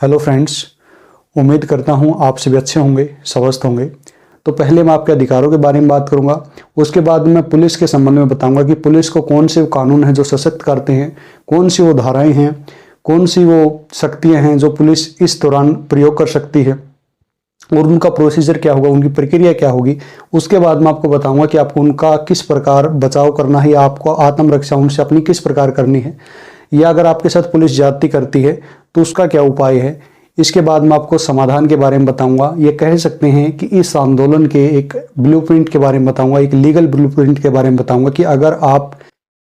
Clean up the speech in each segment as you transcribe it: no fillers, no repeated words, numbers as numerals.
Hello friends, उम्मीद करता हूँ आप सभी अच्छे होंगे, स्वस्थ होंगे। तो पहले मैं आपके अधिकारों के बारे में बात करूँगा। उसके बाद मैं पुलिस के संबंध में बताऊँगा कि पुलिस को कौन से कानून हैं जो सशक्त करते हैं, कौन सी वो धाराएं हैं, कौन सी वो शक्तियाँ हैं जो पुलिस इस दौरान प्रयोग कर सकती है और उनका प्रोसीजर क्या होगा, उनकी प्रक्रिया क्या होगी। उसके बाद मैं आपको बताऊंगा कि आपको उनका किस प्रकार बचाव करना है या आपको आत्मरक्षा उनसे अपनी किस प्रकार करनी है, या अगर आपके साथ पुलिस ज्यादती करती है तो उसका क्या उपाय है। इसके बाद मैं आपको समाधान के बारे में बताऊंगा। ये कह सकते हैं कि इस आंदोलन के एक ब्लूप्रिंट के बारे में बताऊंगा, एक लीगल ब्लूप्रिंट के बारे में बताऊंगा कि अगर आप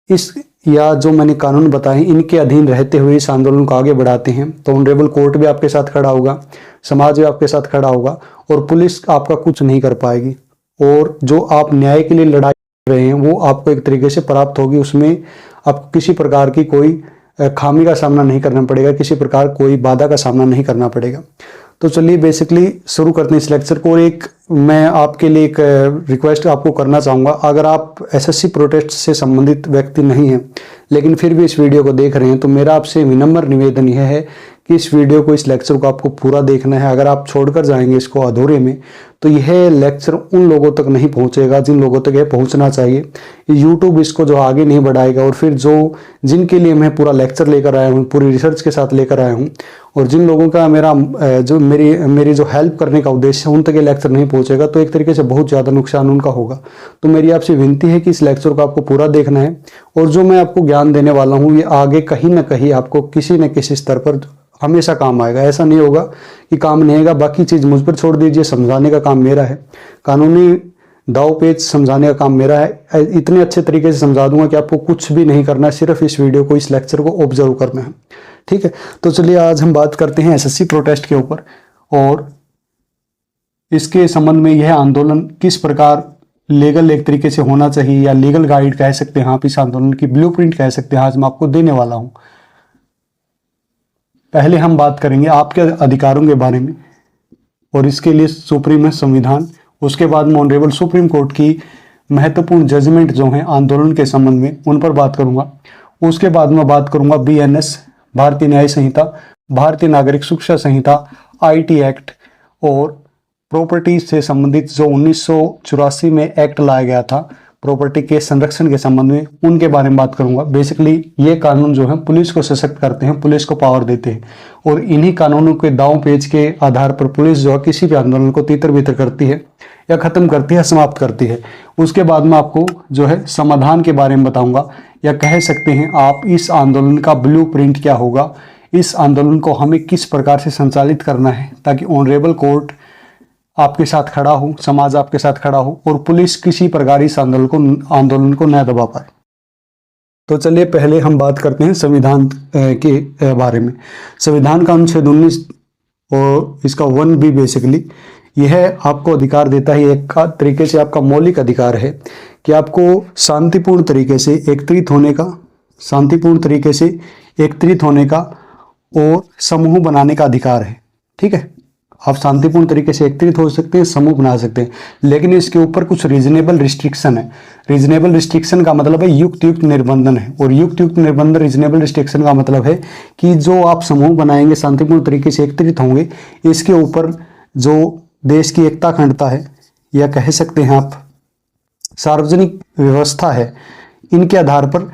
इस या जो मैंने कानून बताए इनके अधीन रहते हुए इस आंदोलन को आगे बढ़ाते हैं तो ऑनरेबल कोर्ट भी आपके साथ खड़ा होगा, समाज भी आपके साथ खड़ा होगा और पुलिस आपका कुछ नहीं कर पाएगी। और जो आप न्याय के लिए लड़ाई कर रहे हैं वो आपको एक तरीके से प्राप्त होगी। उसमें आपको किसी प्रकार की कोई खामी का सामना नहीं करना पड़ेगा, किसी प्रकार कोई बाधा का सामना नहीं करना पड़ेगा। तो चलिए बेसिकली शुरू करते हैं इस लेक्चर को। और एक मैं आपके लिए एक रिक्वेस्ट आपको करना चाहूँगा, अगर आप एसएससी प्रोटेस्ट से संबंधित व्यक्ति नहीं हैं लेकिन फिर भी इस वीडियो को देख रहे हैं तो मेरा आपसे विनम्र निवेदन यह है कि इस वीडियो को, इस लेक्चर को आपको पूरा देखना है। अगर आप छोड़कर जाएंगे इसको अधूरे में तो यह लेक्चर उन लोगों तक नहीं पहुंचेगा जिन लोगों तक यह पहुंचना चाहिए। यूट्यूब इसको जो आगे नहीं बढ़ाएगा और फिर जिनके लिए मैं पूरा लेक्चर लेकर आया हूँ, पूरी रिसर्च के साथ लेकर आया हूँ, और जिन लोगों का मेरी जो हेल्प करने का उद्देश्य है उन तक ये लेक्चर नहीं पहुंचेगा तो एक तरीके से बहुत ज़्यादा नुकसान उनका होगा। तो मेरी आपसे विनती है कि इस लेक्चर को आपको पूरा देखना है और जो मैं आपको ज्ञान देने वाला हूँ ये आगे कहीं ना कहीं आपको किसी न किसी स्तर पर हमेशा काम आएगा। ऐसा नहीं होगा कि काम नहीं आएगा, बाकी चीज़ मुझ पर छोड़ दीजिए, समझाने का काम मेरा है, कानूनी दाव पेच समझाने का काम मेरा है। इतने अच्छे तरीके से समझा दूंगा कि आपको कुछ भी नहीं करना है, सिर्फ इस वीडियो को, इस लेक्चर को ऑब्जर्व करना है। ठीक है, तो चलिए आज हम बात करते हैं एसएससी प्रोटेस्ट के ऊपर और इसके संबंध में यह आंदोलन किस प्रकार लीगल एक तरीके से होना चाहिए या लीगल गाइड कह सकते हैं आप, इस आंदोलन की ब्लूप्रिंट कह सकते हैं, आज मैं आपको देने वाला हूं। पहले हम बात करेंगे आपके अधिकारों के बारे में और इसके लिए सुप्रीम है संविधान। उसके बाद मैं ऑनरेबल सुप्रीम कोर्ट की महत्वपूर्ण जजमेंट जो हैं आंदोलन के संबंध में उन पर बात करूंगा। उसके बाद मैं बात करूंगा बीएनएस, भारतीय न्याय संहिता, भारतीय नागरिक सुरक्षा संहिता, आईटी एक्ट और प्रॉपर्टी से संबंधित जो 1984 में एक्ट लाया गया था प्रॉपर्टी के संरक्षण के संबंध में, उनके बारे में बात करूंगा। बेसिकली ये कानून जो है पुलिस को सशक्त करते हैं, पुलिस को पावर देते हैं और इन्हीं कानूनों के दांव पेच के आधार पर पुलिस जो है किसी भी आंदोलन को तीतर बीतर करती है या खत्म करती है, समाप्त करती है। उसके बाद में आपको जो है समाधान के बारे में बताऊंगा, या कह सकते हैं आप इस आंदोलन का ब्लूप्रिंट क्या होगा, इस आंदोलन को हमें किस प्रकार से संचालित करना है ताकि ऑनरेबल कोर्ट आपके साथ खड़ा हो, समाज आपके साथ खड़ा हो और पुलिस किसी प्रकार इस आंदोलन को न दबा पाए। तो चलिए पहले हम बात करते हैं संविधान के बारे में। संविधान का अनुच्छेद 19 और इसका 1B बेसिकली यह आपको अधिकार देता है, एक तरीके से आपका मौलिक अधिकार है कि आपको शांतिपूर्ण तरीके से एकत्रित होने का और समूह बनाने का अधिकार है। ठीक है, आप शांतिपूर्ण तरीके से एकत्रित हो सकते हैं, समूह बना सकते हैं, लेकिन इसके ऊपर कुछ रीजनेबल रिस्ट्रिक्शन है। रीजनेबल रिस्ट्रिक्शन का मतलब है युक्त निर्बंधन है, और युक्त निर्बंधन रीजनेबल रिस्ट्रिक्शन का मतलब है कि जो आप समूह बनाएंगे, शांतिपूर्ण तरीके से एकत्रित होंगे, इसके ऊपर जो देश की एकता अखंडता है या कह सकते हैं आप सार्वजनिक व्यवस्था है, इनके आधार पर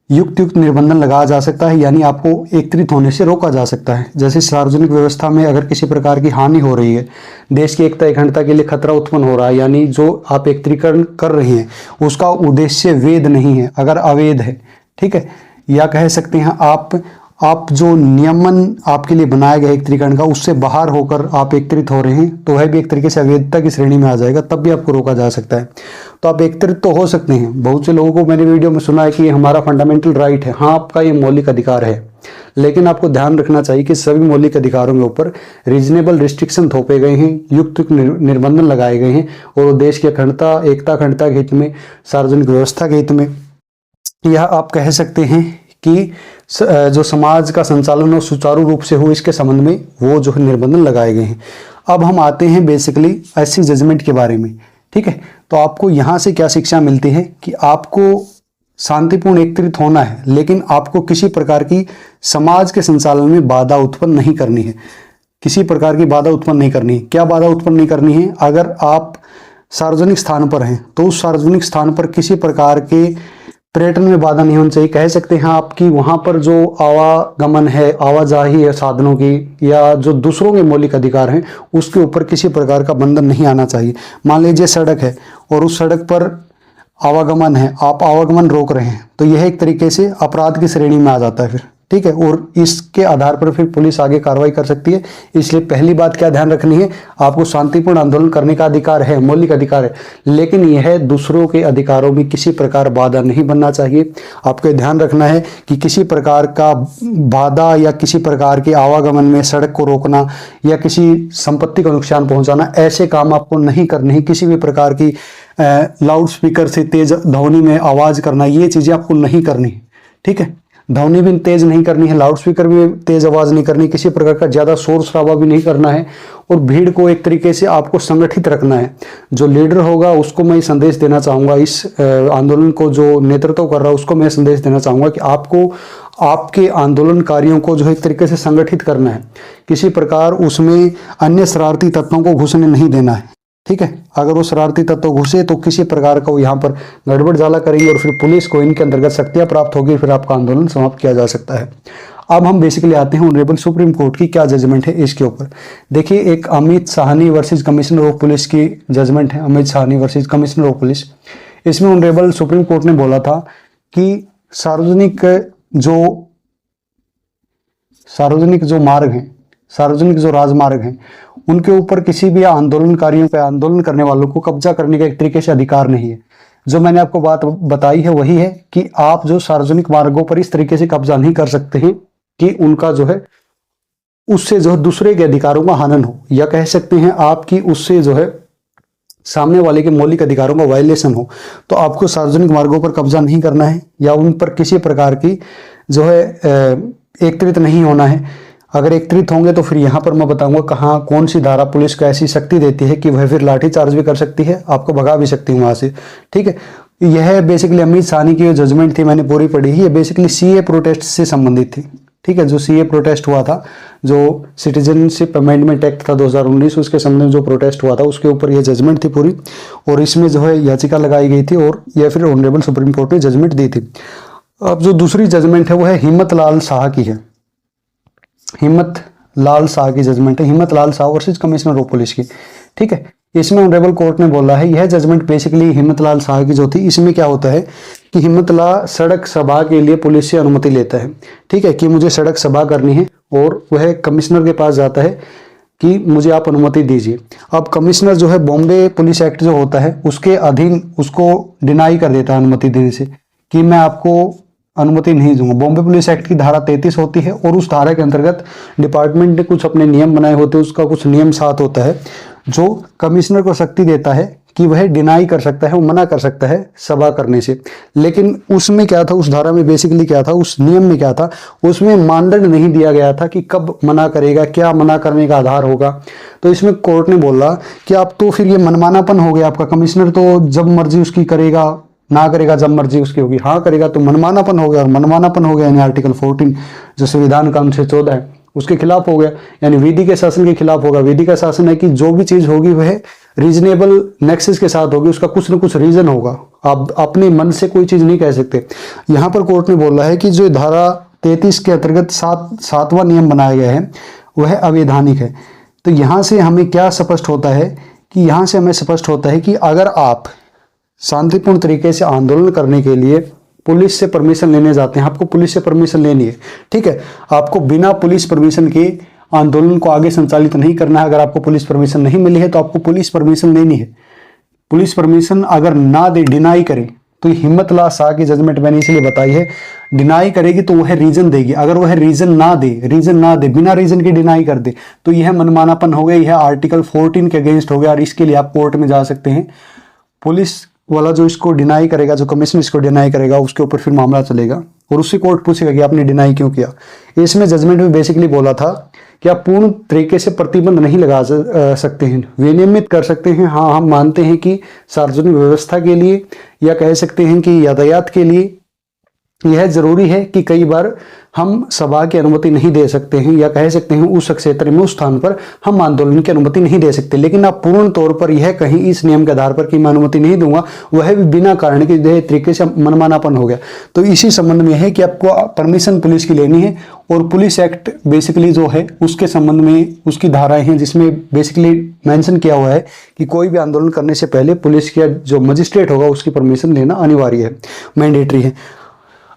युक्त निर्बंधन लगाया जा सकता है, यानी आपको एकत्रित होने से रोका जा सकता है। जैसे सार्वजनिक व्यवस्था में अगर किसी प्रकार की हानि हो रही है, देश की एकता अखंडता के लिए खतरा उत्पन्न हो रहा है, यानी जो आप एकत्रीकरण कर रहे हैं उसका उद्देश्य वैध नहीं है, अगर अवैध है, ठीक है, या कह सकते हैं आप जो नियमन आपके लिए बनाया गया एकत्रीकरण का उससे बाहर होकर आप एकत्रित हो रहे हैं तो वह भी एक तरीके से अवैधता की श्रेणी में आ जाएगा, तब भी आपको रोका जा सकता है। तो आप एकत्रित तो हो सकते हैं। बहुत से लोगों को मैंने वीडियो में सुना है कि ये हमारा फंडामेंटल राइट है। हाँ, आपका ये मौलिक अधिकार है, लेकिन आपको ध्यान रखना चाहिए कि सभी मौलिक अधिकारों के ऊपर रीजनेबल रिस्ट्रिक्शन थोपे गए हैं, युक्त निर्बंधन लगाए गए हैं, और देश की अखंडता, एकता अखंडता के हित में, सार्वजनिक व्यवस्था के हित में, यह आप कह सकते हैं कि जो समाज का संचालन और सुचारू रूप से हो, इसके संबंध में वो जो है निर्बंधन लगाए गए हैं। अब हम आते हैं बेसिकली ऐसी जजमेंट के बारे में। ठीक है, तो आपको यहाँ से क्या शिक्षा मिलती है कि आपको शांतिपूर्ण एकत्रित होना है, लेकिन आपको किसी प्रकार की समाज के संचालन में बाधा उत्पन्न नहीं करनी है। किसी प्रकार की बाधा उत्पन्न नहीं करनी है। क्या बाधा उत्पन्न नहीं करनी है? अगर आप सार्वजनिक स्थान पर हैं तो उस सार्वजनिक स्थान पर किसी प्रकार के पर्यटन में बाधा नहीं होनी चाहिए। कह सकते हैं आपकी वहां पर जो आवागमन है, आवाजाही है साधनों की, या जो दूसरों के मौलिक अधिकार हैं, उसके ऊपर किसी प्रकार का बंधन नहीं आना चाहिए। मान लीजिए सड़क है और उस सड़क पर आवागमन है, आप आवागमन रोक रहे हैं, तो यह एक तरीके से अपराध की श्रेणी में आ जाता है फिर, ठीक है। और इसके आधार पर फिर पुलिस आगे कार्रवाई कर सकती है। इसलिए पहली बात क्या ध्यान रखनी है, आपको शांतिपूर्ण आंदोलन करने का अधिकार है, मौलिक अधिकार है, लेकिन यह दूसरों के अधिकारों में किसी प्रकार बाधा नहीं बनना चाहिए। आपको ध्यान रखना है कि किसी प्रकार का बाधा या किसी प्रकार के आवागमन में सड़क को रोकना या किसी संपत्ति को नुकसान पहुंचाना, ऐसे काम आपको नहीं करने हैं। किसी भी प्रकार की लाउड स्पीकर से तेज ध्वनि में आवाज करना, ये चीजें आपको नहीं करनी है, ठीक है। ध्वनि भी तेज नहीं करनी है, लाउड स्पीकर भी तेज आवाज नहीं करनी, किसी प्रकार का ज्यादा शोर शराबा भी नहीं करना है, और भीड़ को एक तरीके से आपको संगठित रखना है। जो लीडर होगा उसको मैं संदेश देना चाहूंगा, इस आंदोलन को जो नेतृत्व कर रहा है उसको मैं संदेश देना चाहूंगा कि आपको आपके आंदोलनकारियों को जो है एक तरीके से संगठित करना है। किसी प्रकार उसमें अन्य शरारती तत्वों को घुसने नहीं देना है, ठीक है। अगर वो शरारती तत्व घुसे तो किसी प्रकार का वो यहाँ पर गड़बड़ झाला करेंगे और फिर पुलिस को इनके अंतर्गत शक्तियां प्राप्त होगी, फिर आपका आंदोलन समाप्त किया जा सकता है। अब हम बेसिकली आते हैं ऑनरेबल सुप्रीम कोर्ट की क्या जजमेंट है इसके ऊपर। देखिए, एक Amit Sahni versus commissioner of police की जजमेंट है, Amit Sahni versus commissioner of police. इसमें ऑनरेबल सुप्रीम कोर्ट ने बोला था कि सार्वजनिक जो मार्ग हैं, सार्वजनिक जो राजमार्ग हैं, उनके ऊपर किसी भी आंदोलनकारियों पे, आंदोलन करने वालों को कब्जा करने का एक तरीके से अधिकार नहीं है। जो मैंने आपको बात बताई है वही है कि आप जो सार्वजनिक मार्गों पर इस तरीके से कब्जा नहीं कर सकते हैं कि उनका जो है उससे जो है दूसरे के अधिकारों का हनन हो, या कह सकते हैं आपकी उससे जो है सामने वाले के मौलिक अधिकारों का वायलेशन हो। तो आपको सार्वजनिक मार्गों पर कब्जा नहीं करना है या उन पर किसी प्रकार की जो है एकत्रित नहीं होना है। अगर एकत्रित होंगे तो फिर यहाँ पर मैं बताऊंगा कहाँ कौन सी धारा पुलिस को ऐसी शक्ति देती है कि वह फिर लाठी चार्ज भी कर सकती है, आपको भगा भी सकती है वहां से, ठीक है। यह बेसिकली अमित साहनी की जो जजमेंट थी, मैंने पूरी पढ़ी है, ये बेसिकली सीए प्रोटेस्ट से संबंधित थी, ठीक है। जो सीए प्रोटेस्ट हुआ था, जो सिटीजनशिप अमेंडमेंट एक्ट था 2019, उसके संबंध में जो प्रोटेस्ट हुआ था उसके ऊपर यह जजमेंट थी पूरी, और इसमें जो है याचिका लगाई गई थी और यह फिर ऑनरेबल सुप्रीम कोर्ट ने जजमेंट दी थी। अब जो दूसरी जजमेंट है वो है हिम्मत लाल शाह की है, हिम्मत लाल शाह की जजमेंट है, Himmat Lal Shah versus commissioner of police की, ठीक है। इसमें ऑनरेबल कोर्ट ने बोला है, यह जजमेंट बेसिकली हिम्मत लाल शाह की जो थी, इसमें क्या होता है कि हिम्मत लाल सड़क सभा के लिए पुलिस से अनुमति लेता है, ठीक है, कि मुझे सड़क सभा करनी है, और वह कमिश्नर के पास जाता है कि मुझे आप अनुमति दीजिए। अब कमिश्नर जो है बॉम्बे पुलिस एक्ट जो होता है उसके अधीन उसको डिनाई कर देता है अनुमति देने से, कि मैं आपको अनुमति नहीं दूंगा। बॉम्बे पुलिस एक्ट की धारा 33 होती है और उस धारा के अंतर्गत डिपार्टमेंट ने कुछ अपने नियम बनाए होते हैं, उसका कुछ नियम साथ होता है जो कमिश्नर को शक्ति देता है कि वह डिनाई कर सकता है, वो मना कर सकता है सभा करने से। लेकिन उसमें क्या था, उस धारा में बेसिकली क्या था, उस नियम में क्या था, उसमें मानदंड नहीं दिया गया था कि कब मना करेगा, क्या मना करने का आधार होगा। तो इसमें कोर्ट ने बोला कि आप तो फिर ये मनमानापन हो गया आपका, कमिश्नर तो जब मर्जी उसकी करेगा, ना करेगा जब मर्जी उसकी होगी, हाँ करेगा तो मनमानापन हो गया, और मनमानापन हो गया यानी आर्टिकल 14 जो संविधान का अनुच्छेद 14 है उसके खिलाफ हो गया, यानी विधि के शासन के खिलाफ होगा। विधि का शासन है कि जो भी चीज होगी वह रीजनेबल नेक्सस के साथ होगी, उसका कुछ ना कुछ रीजन होगा, आप अपने मन से कोई चीज नहीं कह सकते। यहाँ पर कोर्ट ने बोला है कि जो धारा 33 के अंतर्गत सातवां नियम बनाया गया है वह अवैधानिक है। तो यहाँ से हमें क्या स्पष्ट होता है कि यहाँ से हमें स्पष्ट होता है कि अगर आप शांतिपूर्ण तरीके से आंदोलन करने के लिए पुलिस से परमिशन लेने जाते हैं, आपको पुलिस से परमिशन लेनी है, ठीक है। आपको बिना पुलिस परमिशन के आंदोलन को आगे संचालित नहीं करना है। अगर आपको पुलिस परमिशन नहीं मिली है तो आपको पुलिस परमिशन लेनी है। पुलिस परमिशन अगर ना दे, डिनाई करे, तो हिम्मत लाल शाह की जजमेंट मैंने इसलिए बताई है, डिनाई करेगी तो वह रीजन देगी। अगर वह रीजन ना दे, बिना रीजन के डिनाई कर दे, तो यह मनमानापन हो गया, यह आर्टिकल 14 के अगेंस्ट हो गया, और इसके लिए आप कोर्ट में जा सकते हैं। पुलिस वाला जो इसको डिनाई करेगा, जो कमीशन इसको डिनाई करेगा, उसके ऊपर फिर मामला चलेगा और उससे कोर्ट पूछेगा कि आपने डिनाई क्यों किया। इसमें जजमेंट में बेसिकली बोला था कि आप पूर्ण तरीके से प्रतिबंध नहीं लगा सकते हैं, विनियमित कर सकते हैं। हाँ, हम मानते हैं कि सार्वजनिक व्यवस्था के लिए या कह सकते हैं कि यातायात के लिए यह जरूरी है कि कई बार हम सभा की अनुमति नहीं दे सकते हैं, या कह सकते हैं उस क्षेत्र में, उस स्थान पर हम आंदोलन की अनुमति नहीं दे सकते। लेकिन आप पूर्ण तौर पर यह कहीं इस नियम के आधार पर कि मैं अनुमति नहीं दूंगा, वह भी बिना कारण के तरीके से मनमानापन हो गया। तो इसी संबंध में है कि आपको परमिशन पुलिस की लेनी है। और पुलिस एक्ट बेसिकली जो है उसके संबंध में उसकी धाराएं हैं, जिसमें बेसिकली मेंशन किया हुआ है कि कोई भी आंदोलन करने से पहले पुलिस का जो मजिस्ट्रेट होगा उसकी परमिशन लेना अनिवार्य है, मैंडेटरी है।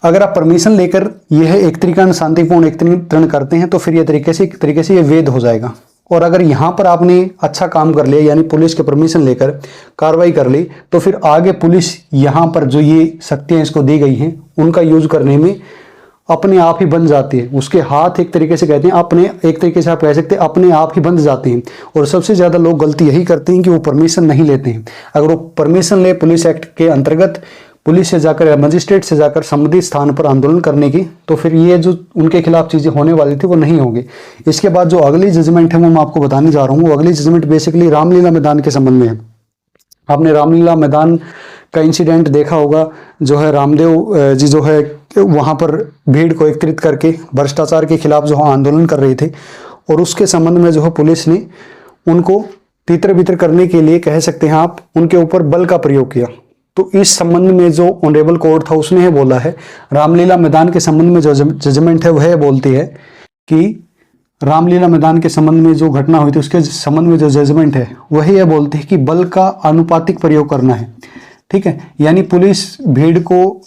अगर आप परमिशन लेकर यह एक तरीका शांतिपूर्ण एकत्रीकरण करते हैं तो फिर यह तरीके से ये वैध हो जाएगा। और अगर यहाँ पर आपने अच्छा काम कर लिया, यानी पुलिस के परमिशन लेकर कार्रवाई कर ली, तो फिर आगे पुलिस यहाँ पर जो ये शक्तियाँ इसको दी गई हैं उनका यूज करने में अपने आप ही बंध जाती है। उसके हाथ एक तरीके से कहते हैं अपने, एक तरीके से आप कह सकते हैं अपने आप ही बंध जाते हैं। और सबसे ज़्यादा लोग गलती यही करते हैं कि वो परमिशन नहीं लेते हैं। अगर वो परमिशन ले पुलिस एक्ट के अंतर्गत पुलिस से जाकर या मजिस्ट्रेट से जाकर संबंधित स्थान पर आंदोलन करने की, तो फिर ये जो उनके खिलाफ चीज़ें होने वाली थी वो नहीं होगी। इसके बाद जो अगली जजमेंट है वो मैं आपको बताने जा रहा हूँ। वो अगली जजमेंट बेसिकली रामलीला मैदान के संबंध में है। आपने रामलीला मैदान का इंसिडेंट देखा होगा, जो है रामदेव जी जो है वहाँ पर भीड़ को एकत्रित करके भ्रष्टाचार के खिलाफ जो आंदोलन कर रहे थे, और उसके संबंध में जो है पुलिस ने उनको तितर बितर करने के लिए, कह सकते हैं आप, उनके ऊपर बल का प्रयोग किया। तो इस संबंध में जो ऑनरेबल कोर्ट था उसने बोला है, रामलीला मैदान के संबंध में जो जजमेंट है वह बोलती है कि रामलीला मैदान के संबंध में जो घटना हुई थी उसके संबंध में जो जजमेंट है वह यह बोलती है कि बल का आनुपातिक प्रयोग करना है। ठीक है, यानी पुलिस भीड़ को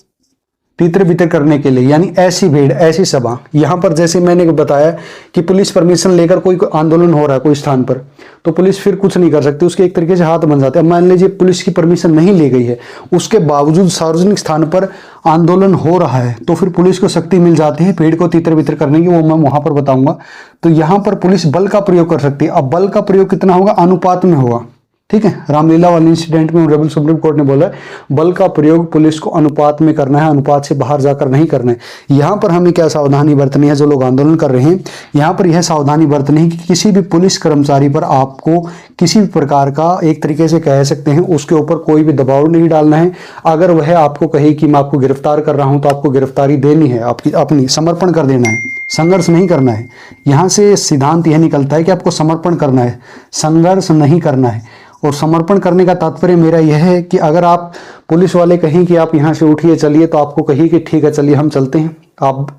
तितर बितर करने के लिए, यानी ऐसी भीड़, ऐसी सभा, यहाँ पर जैसे मैंने बताया कि पुलिस परमिशन लेकर कोई आंदोलन हो रहा है कोई स्थान पर, तो पुलिस फिर कुछ नहीं कर सकती, उसके एक तरीके से हाथ बन जाते हैं। अब मान लीजिए पुलिस की परमिशन नहीं ली गई है, उसके बावजूद सार्वजनिक स्थान पर आंदोलन हो रहा है, तो फिर पुलिस को शक्ति मिल जाती है भीड़ को तितर बितर करने की, वो मैं वहां पर बताऊंगा। तो यहाँ पर पुलिस बल का प्रयोग कर सकती है। अब बल का प्रयोग कितना होगा? अनुपात में होगा। ठीक है, रामलीला वाले इंसिडेंट में ऑनरेबल सुप्रीम कोर्ट ने बोला है बल का प्रयोग पुलिस को अनुपात में करना है, अनुपात से बाहर जाकर नहीं करना है। यहाँ पर हमें क्या सावधानी बरतनी है? जो लोग आंदोलन कर रहे हैं, यहाँ पर यह सावधानी बरतनी है कि किसी भी पुलिस कर्मचारी पर आपको किसी भी प्रकार का, एक तरीके से कह सकते हैं, उसके ऊपर कोई भी दबाव नहीं डालना है। अगर वह आपको कहे कि मैं आपको गिरफ्तार कर रहा हूं, तो आपको गिरफ्तारी देनी है, आपकी अपनी समर्पण कर देना है, संघर्ष नहीं करना है। यहाँ से सिद्धांत यह निकलता है कि आपको समर्पण करना है, संघर्ष नहीं करना है। और समर्पण करने का तात्पर्य मेरा यह है कि अगर आप पुलिस वाले कहें कि आप यहाँ से उठिए चलिए, तो आपको कहिए कि ठीक है चलिए हम चलते हैं।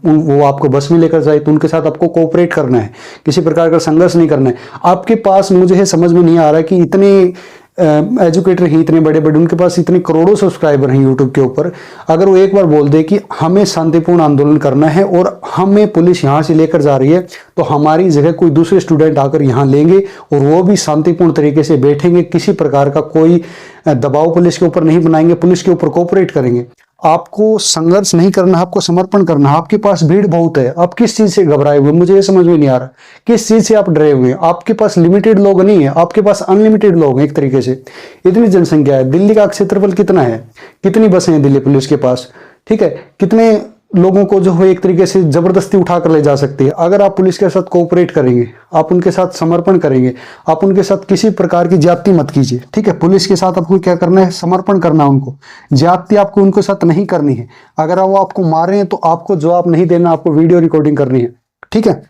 वो आपको बस में लेकर जाए तो उनके साथ आपको कोऑपरेट करना है, किसी प्रकार का संघर्ष नहीं करना है। आपके पास, मुझे है समझ में नहीं आ रहा कि इतने एजुकेटर ही इतने बड़े बड़े, उनके पास इतने करोड़ों सब्सक्राइबर हैं यूट्यूब के ऊपर, अगर वो एक बार बोल दे कि हमें शांतिपूर्ण आंदोलन करना है और हमें पुलिस यहाँ से लेकर जा रही है, तो हमारी जगह कोई दूसरे स्टूडेंट आकर यहाँ लेंगे और वो भी शांतिपूर्ण तरीके से बैठेंगे, किसी प्रकार का कोई दबाव पुलिस के ऊपर नहीं बनाएंगे, पुलिस के ऊपर कोऑपरेट करेंगे। आपको संघर्ष नहीं करना, आपको समर्पण करना। आपके पास भीड़ बहुत है, आप किस चीज से घबराए हुए? मुझे ये समझ में नहीं आ रहा किस चीज से आप डरे हुए हैं। आपके पास लिमिटेड लोग नहीं है, आपके पास अनलिमिटेड लोग हैं। एक तरीके से इतनी जनसंख्या है, दिल्ली का क्षेत्रफल कितना है, कितनी बसें हैं दिल्ली पुलिस के पास, ठीक है, कितने लोगों को जो है एक तरीके से जबरदस्ती उठाकर ले जा सकती है। अगर आप पुलिस के साथ कोऑपरेट करेंगे, आप उनके साथ समर्पण करेंगे, आप उनके साथ किसी प्रकार की ज्यादती मत कीजिए। ठीक है, पुलिस के साथ आपको क्या करना है? समर्पण करना है उनको, ज्यादती आपको उनके साथ नहीं करनी है। अगर वो आपको मारे हैं तो आपको जवाब नहीं देना, आपको वीडियो रिकॉर्डिंग करनी है। ठीक है,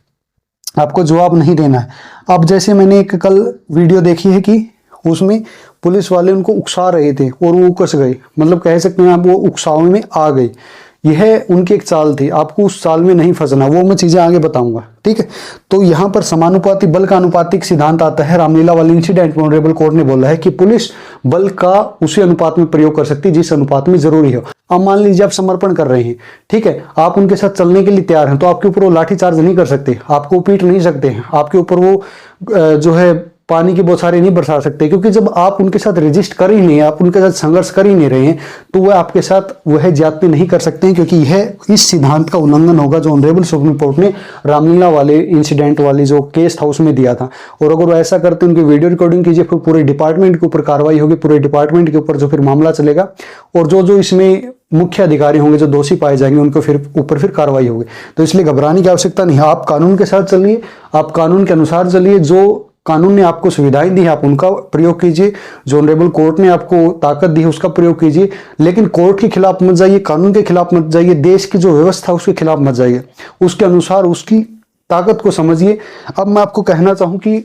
आपको जवाब नहीं देना है। अब जैसे मैंने एक कल वीडियो देखी है कि उसमें पुलिस वाले उनको उकसा रहे थे और वो उकस गए, मतलब कह सकते हैं आप वो उकसाव में आ गए। यह उनकी एक चाल थी, आपको उस चाल में नहीं फंसना, वो मैं चीजें आगे बताऊंगा। ठीक है, तो यहाँ पर समानुपाती बल का अनुपातिक सिद्धांत आता है। रामलीला वाले इंसिडेंट में ऑनरेबल कोर्ट ने बोला है कि पुलिस बल का उसी अनुपात में प्रयोग कर सकती है जिस अनुपात में जरूरी हो। अब मान लीजिए आप समर्पण कर रहे हैं, ठीक है, आप उनके साथ चलने के लिए तैयार हैं, तो आपके ऊपर वो लाठीचार्ज नहीं कर सकते, आपको पीट नहीं सकते हैं, आपके ऊपर वो जो है पानी की बौछारें नहीं बरसा सकते, क्योंकि जब आप उनके साथ रजिस्ट कर ही नहीं, आप उनके साथ संघर्ष कर ही नहीं रहे हैं, तो वह आपके साथ वह ज्यादती नहीं कर सकते हैं, क्योंकि यह इस सिद्धांत का उल्लंघन होगा जो ऑनरेबल सुप्रीम कोर्ट ने रामलीला वाले इंसिडेंट वाली जो केस था उसमें दिया था। और अगर वो ऐसा करते उनकी वीडियो रिकॉर्डिंग कीजिए, फिर पूरे डिपार्टमेंट के ऊपर कार्रवाई होगी, पूरे डिपार्टमेंट के ऊपर जो फिर मामला चलेगा, और जो इसमें मुख्य अधिकारी होंगे जो दोषी पाए जाएंगे उनको फिर ऊपर फिर कार्रवाई होगी। तो इसलिए घबराने की आवश्यकता नहीं है, आप कानून के साथ चलिए, आप कानून के अनुसार चलिए, जो कानून ने आपको सुविधाएं दी है, आप उनका प्रयोग कीजिए। जो ऑनरेबल कोर्ट ने आपको ताकत दी है उसका प्रयोग कीजिए, लेकिन कोर्ट के खिलाफ मत जाइए, कानून के खिलाफ मत जाइए, देश की जो व्यवस्था उसके खिलाफ मत जाइए, उसके अनुसार उसकी ताकत को समझिए। अब मैं आपको कहना चाहूं कि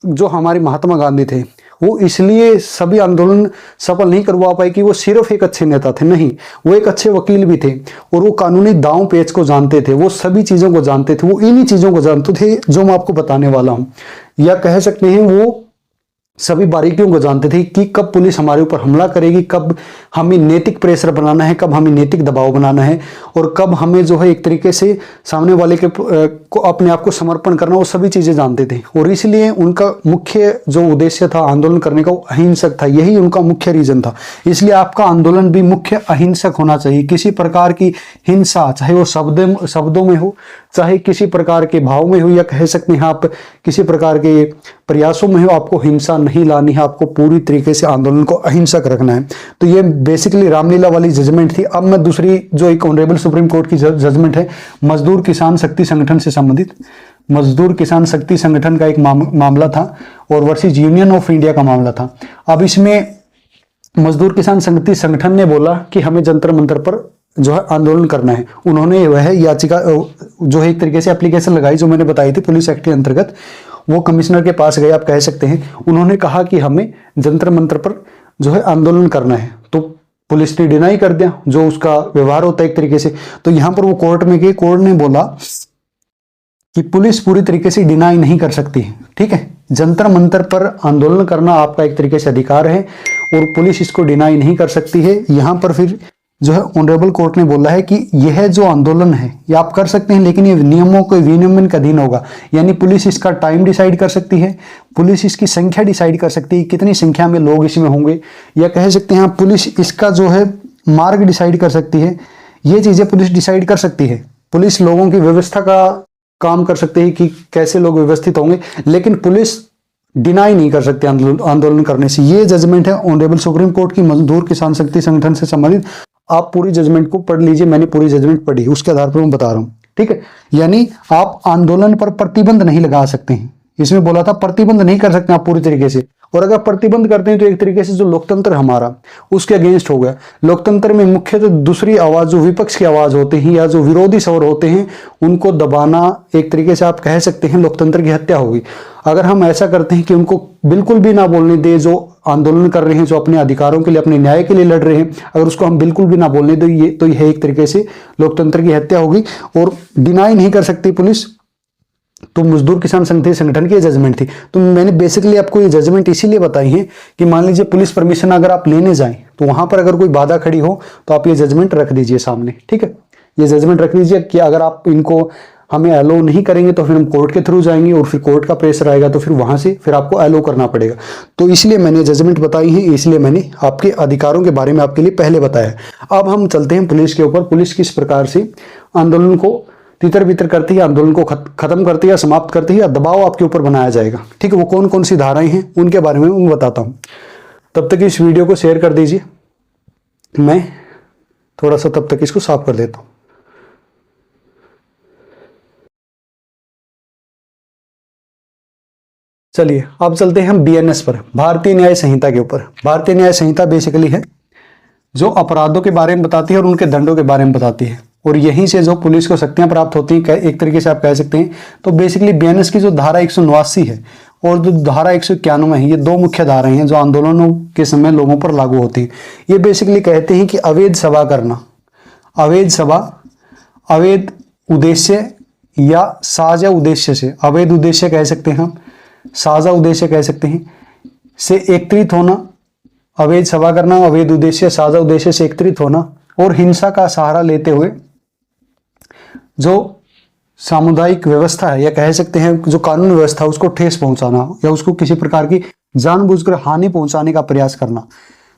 जो हमारे महात्मा गांधी थे वो इसलिए सभी आंदोलन सफल नहीं करवा पाए कि वो सिर्फ एक अच्छे नेता थे, नहीं, वो एक अच्छे वकील भी थे और वो कानूनी दांव पेच को जानते थे, वो सभी चीजों को जानते थे, वो इन्हीं चीजों को जानते थे जो मैं आपको बताने वाला हूं, या कह सकते हैं वो सभी बारीकियों को जानते थे कि कब पुलिस हमारे ऊपर हमला करेगी, कब हमें नैतिक प्रेशर बनाना है, कब हमें नैतिक दबाव बनाना है और कब हमें जो है एक तरीके से सामने वाले के को अपने आप को समर्पण करना, वो सभी चीजें जानते थे। और इसलिए उनका मुख्य जो उद्देश्य था आंदोलन करने का वो अहिंसक था, यही उनका मुख्य रीजन था। इसलिए आपका आंदोलन भी मुख्य अहिंसक होना चाहिए। किसी प्रकार की हिंसा, चाहे वो शब्दों में हो, चाहे किसी प्रकार के भाव में हो, या कह सकते हैं आप किसी प्रकार के प्रयासों में हो, आपको हिंसा नहीं लानी है, आपको पूरी तरीके से आंदोलन को अहिंसक रखना है। तो ये बेसिकली रामलीला वाली जजमेंट थी। अब मैं दूसरी जो एक ऑनरेबल सुप्रीम कोर्ट की जजमेंट है मजदूर किसान शक्ति संगठन से संबंधित, मजदूर किसान शक्ति संगठन का एक मामला था और वर्सेस यूनियन ऑफ इंडिया का मामला था। अब इसमें मजदूर किसान शक्ति संगठन ने बोला कि हमें जंतर मंतर पर जो है आंदोलन करना है। उन्होंने वह याचिका जो है एक तरीके से एप्लीकेशन लगाई जो मैंने बताई थी पुलिस एक्ट के अंतर्गत, वो कमिश्नर के पास गए, आप कह सकते हैं। उन्होंने कहा कि हमें जंतर मंतर पर जो है आंदोलन करना है, तो पुलिस ने डिनाई कर दिया, जो उसका व्यवहार होता है एक तरीके से। तो यहां पर वो कोर्ट में गए, कोर्ट ने बोला कि पुलिस पूरी तरीके से डिनाई नहीं कर सकती है, ठीक है, जंतर मंतर पर आंदोलन करना आपका एक तरीके से अधिकार है और पुलिस इसको डिनाई नहीं कर सकती है। यहां पर फिर जो है ऑनरेबल कोर्ट ने बोला है कि यह जो आंदोलन है ये आप कर सकते हैं, लेकिन ये नियमों के विनियमन के अधीन होगा। यानी पुलिस इसका टाइम डिसाइड कर सकती है, पुलिस इसकी संख्या डिसाइड कर सकती है, कितनी संख्या में लोग इसमें होंगे, या कह सकते हैं पुलिस इसका जो है मार्ग डिसाइड कर सकती है। ये चीजें पुलिस डिसाइड कर सकती है। पुलिस लोगों की व्यवस्था का काम कर सकती है कि कैसे लोग व्यवस्थित होंगे, लेकिन पुलिस डिनाई नहीं कर सकती आंदोलन करने से। ये जजमेंट है ऑनरेबल सुप्रीम कोर्ट की मजदूर किसान शक्ति संगठन से संबंधित। आप पूरी जजमेंट को पढ़ लीजिए, मैंने पूरी जजमेंट पढ़ी, उसके आधार पर मैं बता रहा हूं, ठीक है। यानी आप आंदोलन पर प्रतिबंध नहीं लगा सकते हैं, इसमें बोला था प्रतिबंध नहीं कर सकते आप पूरी तरीके से। और अगर प्रतिबंध करते हैं तो एक तरीके से जो लोकतंत्र हमारा उसके अगेंस्ट हो गया। लोकतंत्र में मुख्यतः दूसरी आवाज, जो विपक्ष की आवाज होते हैं या जो विरोधी स्वर होते हैं, उनको दबाना एक तरीके से आप कह सकते हैं लोकतंत्र की हत्या होगी। अगर हम ऐसा करते हैं कि उनको बिल्कुल भी ना बोलने दे, जो आंदोलन कर रहे हैं, जो अपने अधिकारों के लिए, अपने न्याय के लिए लड़ रहे हैं, अगर उसको हम बिल्कुल भी ना बोलने दे, तो यह एक तरीके से लोकतंत्र की हत्या होगी और डिनाई नहीं कर सकती पुलिस। तो मजदूर किसान संगठन की जजमेंट थी। तो मैंने बेसिकली आपको ये जजमेंट इसीलिए बताई है कि मान लीजिए पुलिस परमिशन अगर आप लेने जाएं तो वहां पर अगर कोई बाधा खड़ी हो तो आप ये जजमेंट रख दीजिए सामने, ठीक है। ये जजमेंट रख दीजिए कि अगर आप इनको हमें अलो नहीं करेंगे तो फिर हम कोर्ट के थ्रू जाएंगे और फिर कोर्ट का प्रेशर आएगा तो फिर वहां से फिर आपको अलो करना पड़ेगा। तो इसलिए मैंने जजमेंट बताई है, इसलिए मैंने आपके अधिकारों के बारे में आपके लिए पहले बताया। अब हम चलते हैं पुलिस के ऊपर। पुलिस किस प्रकार से आंदोलन को तितर बितर करती है, आंदोलन को खत्म करती है या समाप्त करती है, या दबाव आपके ऊपर बनाया जाएगा, ठीक है। वो कौन कौन सी धाराएं हैं उनके बारे में मैं बताता हूं। तब तक इस वीडियो को शेयर कर दीजिए, मैं थोड़ा सा तब तक इसको साफ कर देता हूं। चलिए अब चलते हैं हम बीएनएस पर, भारतीय न्याय संहिता के ऊपर। भारतीय न्याय संहिता बेसिकली है जो अपराधों के बारे में बताती है और उनके दंडों के बारे में बताती है, और यहीं से जो पुलिस को शक्तियां प्राप्त होती हैं, एक तरीके से आप कह सकते हैं। तो बेसिकली बीएनएस की जो धारा 189 है और जो धारा 191 है, ये दो मुख्य धाराएं हैं जो आंदोलनों के समय लोगों पर लागू होती है। ये बेसिकली कहते हैं कि अवैध सभा करना, अवैध सभा, अवैध उद्देश्य या साझा उद्देश्य से, अवैध उद्देश्य कह सकते हैं हम, साझा उद्देश्य कह सकते हैं, से एकत्रित होना, अवैध सभा करना, अवैध उद्देश्य, साझा उद्देश्य से एकत्रित होना, और हिंसा का सहारा लेते हुए जो सामुदायिक व्यवस्था है या कह सकते हैं जो कानून व्यवस्था उसको ठेस पहुंचाना या उसको किसी प्रकार की जानबूझकर हानि पहुंचाने का प्रयास करना।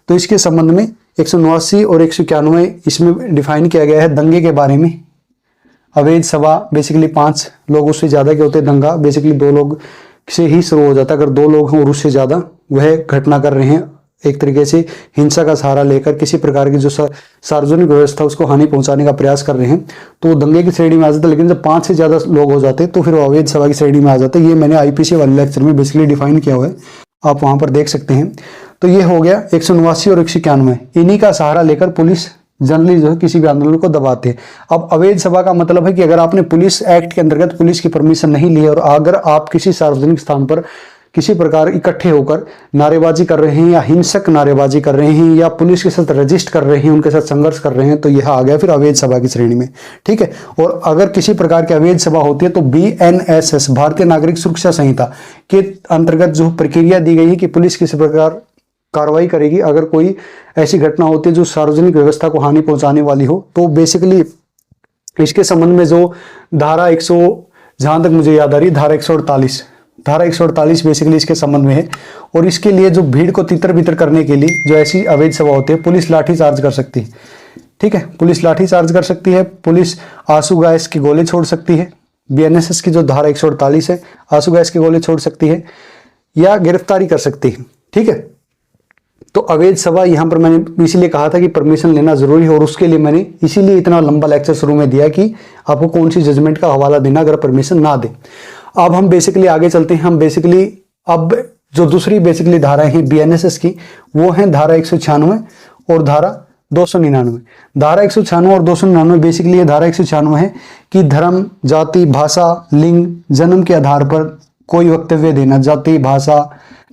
तो इसके संबंध में 189 और 191 इसमें डिफाइन किया गया है। दंगे के बारे में, अवैध सभा बेसिकली 5 लोग उससे ज्यादा के होते हैं, दंगा बेसिकली 2 लोग से ही शुरू हो जाता है। अगर 2 लोग हैं और उससे ज्यादा वह घटना कर रहे हैं एक तरीके से हिंसा का सहारा लेकर किसी प्रकार की जो सार्वजनिक व्यवस्था उसको हानि पहुंचाने का प्रयास कर रहे हैं, तो वो दंगे की श्रेणी में आ जाता है। लेकिन जब 5 से ज़्यादा लोग हो जाते हैं तो फिर वो अवैध सभा की श्रेणी में आ जाते हैं। ये मैंने आईपीसी वाले लेक्चर में बेसिकली डिफाइन किया हुआ है, आप वहां पर देख सकते हैं। तो ये हो गया 189 और 191, इन्हीं का सहारा लेकर पुलिस जनरली जो है किसी भी आंदोलन को दबाते हैं। अब अवैध सभा का मतलब है कि अगर आपने पुलिस एक्ट के अंतर्गत पुलिस की परमिशन नहीं ली है और अगर आप किसी सार्वजनिक स्थान पर किसी प्रकार इकट्ठे होकर नारेबाजी कर रहे हैं या हिंसक नारेबाजी कर रहे हैं या पुलिस के साथ रजिस्ट कर रहे हैं, उनके साथ संघर्ष कर रहे हैं, तो यह आ गया फिर अवैध सभा की श्रेणी में। ठीक है। और अगर किसी प्रकार की अवैध सभा होती है तो BNSS भारतीय नागरिक सुरक्षा संहिता के अंतर्गत जो प्रक्रिया दी गई है कि पुलिस किसी प्रकार कार्रवाई करेगी अगर कोई ऐसी घटना होती है जो सार्वजनिक व्यवस्था को हानि पहुंचाने वाली हो। तो बेसिकली इसके संबंध में जो धारा 100, जहां तक मुझे याद आ रही, धारा 148 बेसिकली इसके संबंध में है। और इसके लिए जो भीड़ को तितर बितर करने के लिए जो ऐसी अवैध सभा होती है, पुलिस लाठी चार्ज कर सकती है। ठीक है, पुलिस लाठी चार्ज कर सकती है, पुलिस आंसू गैस के गोले छोड़ सकती है। BNSS की जो धारा 148 है, आंसू गैस के गोले छोड़ सकती है या गिरफ्तारी कर सकती है। ठीक है। तो अवैध सभा यहां पर मैंने इसीलिए कहा था कि परमिशन लेना जरूरी है, और उसके लिए मैंने इसीलिए इतना लंबा लेक्चर शुरू में दिया कि आपको कौन सी जजमेंट का हवाला देना अगर परमिशन ना दे। अब हम बेसिकली आगे चलते हैं। हम बेसिकली अब जो दूसरी बेसिकली धाराएं हैं BNSS की, वो है धारा 196 और धारा 299। धारा 196 और 299 बेसिकली ये धारा 196 है कि धर्म, जाति, भाषा, लिंग, जन्म के आधार पर कोई वक्तव्य देना, जाति, भाषा,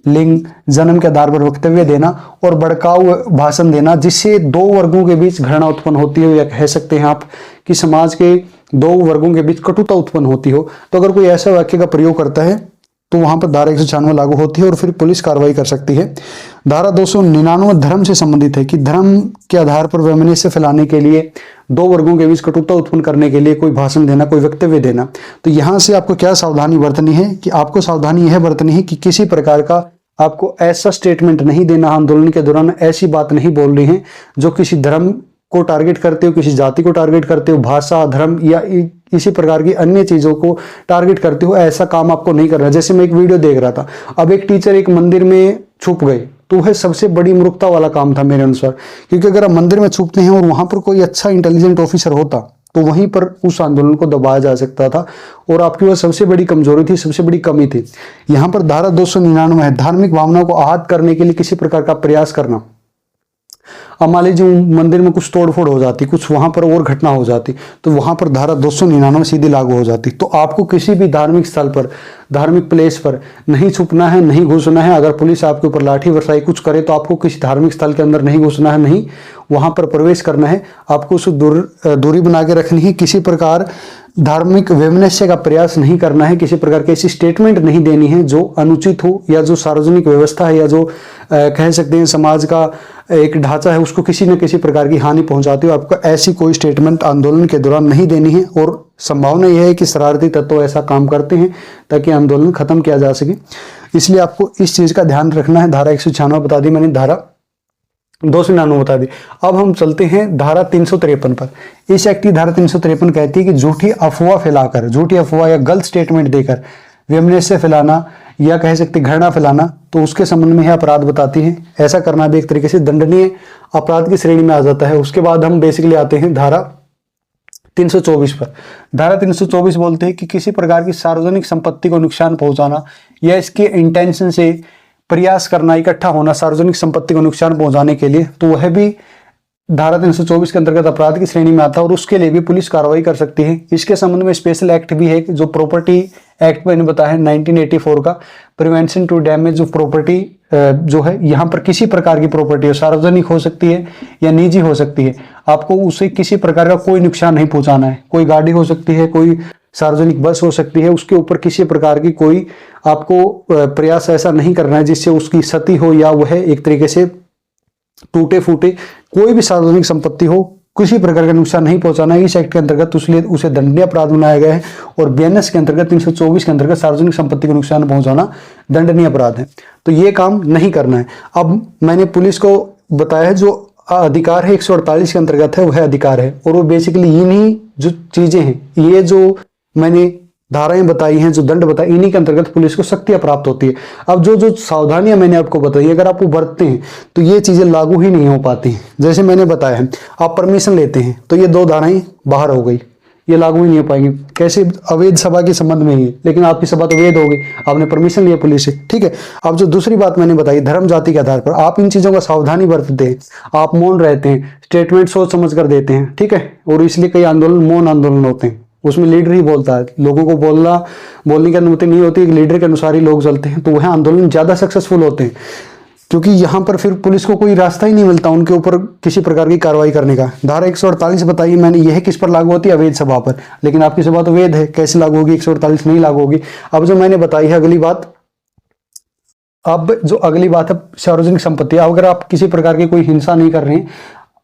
लिंग, जन्म के आधार पर वक्तव्य देना और भड़काऊ भाषण देना जिससे दो वर्गों के बीच घृणा उत्पन्न होती है, या कह सकते हैं आप कि समाज के दो वर्गों के बीच कटुता उत्पन्न होती हो, तो अगर कोई ऐसा वाक्य का प्रयोग करता है तो वहां पर धारा 196 लागू होती है और फिर पुलिस कार्रवाई कर सकती है। धारा 299 धर्म से संबंधित है कि धर्म के आधार पर वैमनस्य फैलाने के लिए, दो वर्गों के बीच कटुता उत्पन्न करने के लिए कोई भाषण देना, कोई वक्तव्य देना। तो यहां से आपको क्या सावधानी बरतनी है कि आपको सावधानी यह बरतनी है कि किसी प्रकार का आपको ऐसा स्टेटमेंट नहीं देना, आंदोलन के दौरान ऐसी बात नहीं बोल रही है जो किसी धर्म को टारगेट करते हो, किसी जाति को टारगेट करते हो, भाषा, धर्म या इसी प्रकार की अन्य चीजों को टारगेट करते हो, ऐसा काम आपको नहीं करना। जैसे मैं एक वीडियो देख रहा था, अब एक टीचर एक मंदिर में छुप गए, तो वह सबसे बड़ी मूर्खता वाला काम था मेरे अनुसार, क्योंकि अगर आप मंदिर में छुपते हैं और वहां पर कोई अच्छा इंटेलिजेंट ऑफिसर होता तो वहीं पर उस आंदोलन को दबाया जा सकता था, और आपकी वह सबसे बड़ी कमजोरी थी, सबसे बड़ी कमी थी। यहां पर धारा 299 है, धार्मिक भावनाओं को आहत करने के लिए किसी प्रकार का प्रयास करना। अब मान लीजिए मंदिर में कुछ तोड़फोड़ हो जाती, कुछ वहां पर और घटना हो जाती, तो वहां पर धारा 299 सीधी लागू हो जाती। तो आपको किसी भी धार्मिक स्थल पर, धार्मिक प्लेस पर नहीं छुपना है, नहीं घुसना है। अगर पुलिस आपके ऊपर लाठी बरसाई कुछ करे तो आपको किसी धार्मिक स्थल के अंदर नहीं घुसना है, नहीं वहां पर प्रवेश करना है। आपको उस दूरी बना के रखनी है, किसी प्रकार धार्मिक वैमनस्य का प्रयास नहीं करना है, किसी प्रकार की ऐसी स्टेटमेंट नहीं देनी है जो अनुचित हो या जो सार्वजनिक व्यवस्था है या जो कह सकते हैं समाज का एक ढांचा है उसको किसी न किसी प्रकार की हानि पहुंचाती हो। आपको ऐसी कोई स्टेटमेंट आंदोलन के दौरान नहीं देनी है, और संभावना यह है कि शरारती तत्व ऐसा काम करते हैं ताकि आंदोलन खत्म किया जा सके। इसलिए आपको इस चीज का ध्यान रखना है। धारा 196 बता दी मैंने, धारा 299 बता दी। अब हम चलते हैं धारा 353 पर। इस एक्ट की धारा 353 कहती है कि झूठी अफवाह फैलाकर, झूठी अफवाह या गलत स्टेटमेंट देकर वैमनस्य फैलाना या कह सकते घृणा फैलाना, तो उसके संबंध में यह अपराध बताती है। ऐसा करना भी एक तरीके से दंडनीय अपराध की श्रेणी में आ जाता है। उसके बाद हम बेसिकली आते हैं धारा 324 पर। धारा 324 बोलते हैं कि किसी प्रकार की सार्वजनिक संपत्ति को नुकसान पहुंचाना या इसके इंटेंशन से प्रयास करना, इकट्ठा होना सार्वजनिक संपत्ति को नुकसान पहुंचाने के लिए, तो वह भी धारा 324 के अंतर्गत अपराध की श्रेणी में आता है और उसके लिए भी पुलिस कार्रवाई कर सकती है। इसके संबंध में स्पेशल एक्ट भी है जो प्रॉपर्टी एक्ट मैंने बताया 1984 का, prevention to damage of property जो है, यहाँ पर किसी प्रकार की प्रॉपर्टी हो, सार्वजनिक हो सकती है या निजी हो सकती है, आपको उसे किसी प्रकार का कोई नुकसान नहीं पहुंचाना है। कोई गाड़ी हो सकती है, कोई सार्वजनिक बस हो सकती है, उसके ऊपर किसी प्रकार की कोई आपको प्रयास ऐसा नहीं करना है जिससे उसकी क्षति हो या वह एक तरीके से टूटे फूटे। कोई भी सार्वजनिक संपत्ति हो, किसी प्रकार का नुकसान नहीं पहुंचाना है। इस एक्ट के अंतर्गत उसलिए उसे दंडनीय अपराध बनाया गया है, और BNS के अंतर्गत 324 के अंतर्गत सार्वजनिक संपत्ति को नुकसान पहुंचाना दंडनीय अपराध है। तो ये काम नहीं करना है। अब मैंने पुलिस को बताया है जो अधिकार है 148 के अंतर्गत है, वह अधिकार है, और वो बेसिकली इन्हीं जो चीजें हैं, ये जो मैंने धाराएं बताई हैं, जो दंड बताए, इन्हीं के अंतर्गत पुलिस को शक्तियां प्राप्त होती है। अब जो जो सावधानियां मैंने आपको बताई, अगर आप वो बरतते हैं तो ये चीजें लागू ही नहीं हो पाती। जैसे मैंने बताया है, आप परमिशन लेते हैं तो ये 2 धाराएं बाहर हो गई, ये लागू ही नहीं हो पाएंगी। कैसे? अवैध सभा के संबंध में ही है, लेकिन आपकी सभा तो वैध हो गई, आपने परमिशन लिया पुलिस से, ठीक है। अब जो दूसरी बात मैंने बताई, धर्म जाति के आधार पर आप इन चीजों का सावधानी बरतते हैं, आप मौन रहते हैं, स्टेटमेंट सोच समझ कर देते हैं, ठीक है। और इसलिए कई आंदोलन मौन आंदोलन होते हैं, उसमें लीडर ही बोलता है, लोगों को बोलने की अनुमति नहीं होती, लीडर के अनुसार ही लोग चलते हैं, तो वह आंदोलन ज्यादा सक्सेसफुल होते हैं, क्योंकि यहां पर फिर पुलिस को कोई रास्ता ही नहीं मिलता उनके ऊपर किसी प्रकार की कार्रवाई करने का। धारा 148 बताइए मैंने, यह किस पर लागू होती है? अवैध सभा पर। लेकिन आपकी सभा तो वैध है, कैसे लागू होगी? 148 नहीं लागू होगी। अब जो मैंने बताई है अगली बात, अब जो अगली बात है सार्वजनिक संपत्ति, अगर आप किसी प्रकार की कोई हिंसा नहीं कर रहे हैं,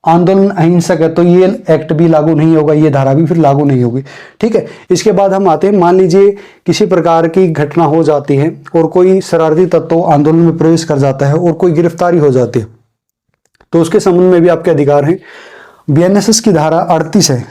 आंदोलन अहिंसक है, तो ये एक्ट भी लागू नहीं होगा, ये धारा भी फिर लागू नहीं होगी, ठीक है। इसके बाद हम आते हैं, मान लीजिए किसी प्रकार की घटना हो जाती है और कोई शरारती तत्व आंदोलन में प्रवेश कर जाता है और कोई गिरफ्तारी हो जाती है, तो उसके संबंध में भी आपके अधिकार हैं। बीएनएसएस की धारा 38 है,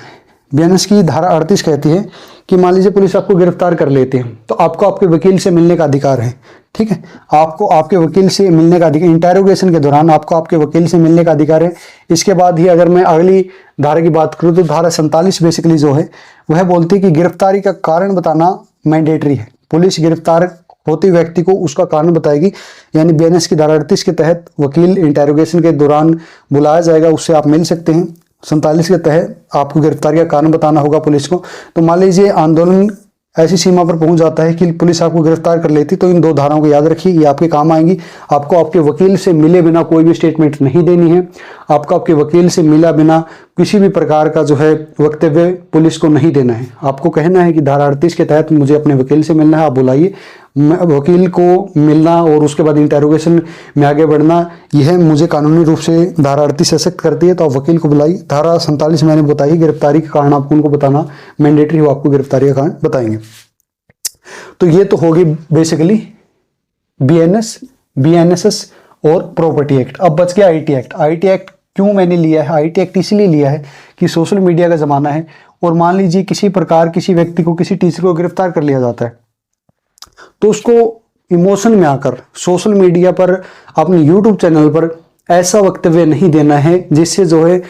बीएनएस की धारा 38 कहती है कि मान लीजिए पुलिस आपको गिरफ्तार कर लेती है, तो आपको आपके वकील से मिलने का अधिकार है, ठीक है। आपको आपके वकील से मिलने का अधिकार, इंटेरोगेशन के दौरान आपको आपके वकील से मिलने का अधिकार है। इसके बाद ही अगर मैं अगली धारा की बात करूं तो धारा 47 बेसिकली जो है वह बोलती है कि गिरफ्तारी का कारण बताना मैंडेटरी है। पुलिस गिरफ्तार होती व्यक्ति को उसका कारण बताएगी, यानी बीएनएस की धारा 38 के तहत वकील इंटेरोगेशन के दौरान बुलाया जाएगा, उससे आप मिल सकते हैं। 47 के तहत आपको गिरफ्तारी का कारण बताना होगा पुलिस को। तो मान लीजिए आंदोलन ऐसी सीमा पर पहुंच जाता है कि पुलिस आपको गिरफ्तार कर लेती, तो इन 2 धाराओं को याद रखिए, ये आपके काम आएंगी। आपको आपके वकील से मिले बिना कोई भी स्टेटमेंट नहीं देनी है, आपको आपके वकील से मिला बिना किसी भी प्रकार का जो है वक्तव्य पुलिस को नहीं देना है। आपको कहना है कि धारा 38 के तहत मुझे अपने वकील से मिलना है, आप बुलाइए। वकील को मिलना और उसके बाद इंटेरोगेशन में आगे बढ़ना, यह मुझे कानूनी रूप से धारा 38 सशक्त करती है, तो आप वकील को बुलाइए। धारा 47 मैंने बताई, गिरफ्तारी का कारण आपको उनको बताना मैंडेटरी हो, आपको गिरफ्तारी का कारण बताएंगे। तो ये तो होगी बेसिकली बीएनएसएस और प्रॉपर्टी एक्ट। अब बच गया आईटी एक्ट। आईटी एक्ट क्यों मैंने लिया है? आईटी एक्ट इसलिए लिया है कि सोशल मीडिया का जमाना है, और मान लीजिए किसी प्रकार किसी व्यक्ति को, किसी टीचर को गिरफ्तार कर लिया जाता है, तो उसको इमोशन में आकर सोशल मीडिया पर, अपने यूट्यूब चैनल पर ऐसा वक्तव्य नहीं देना है जिससे जो है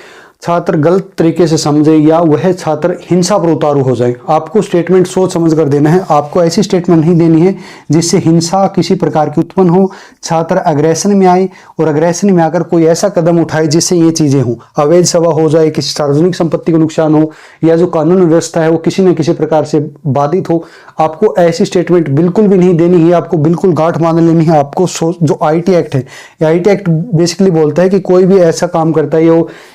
छात्र गलत तरीके से समझे या वह छात्र हिंसा पर उतारू हो जाए। आपको स्टेटमेंट सोच समझ कर देना है। आपको ऐसी स्टेटमेंट नहीं देनी है जिससे हिंसा किसी प्रकार की उत्पन्न हो, छात्र अग्रेशन में आए और अग्रेशन में आकर कोई ऐसा कदम उठाए जिससे ये चीजें हों, अवैध सभा हो जाए, किसी सार्वजनिक संपत्ति को नुकसान हो, या जो कानून व्यवस्था है वो किसी न किसी प्रकार से बाधित हो। आपको ऐसी स्टेटमेंट बिल्कुल भी नहीं देनी है। आपको बिल्कुल गांठ बांध लेनी है। आपको जो आईटी एक्ट है, आईटी एक्ट बेसिकली बोलता है कि कोई भी ऐसा काम करता है,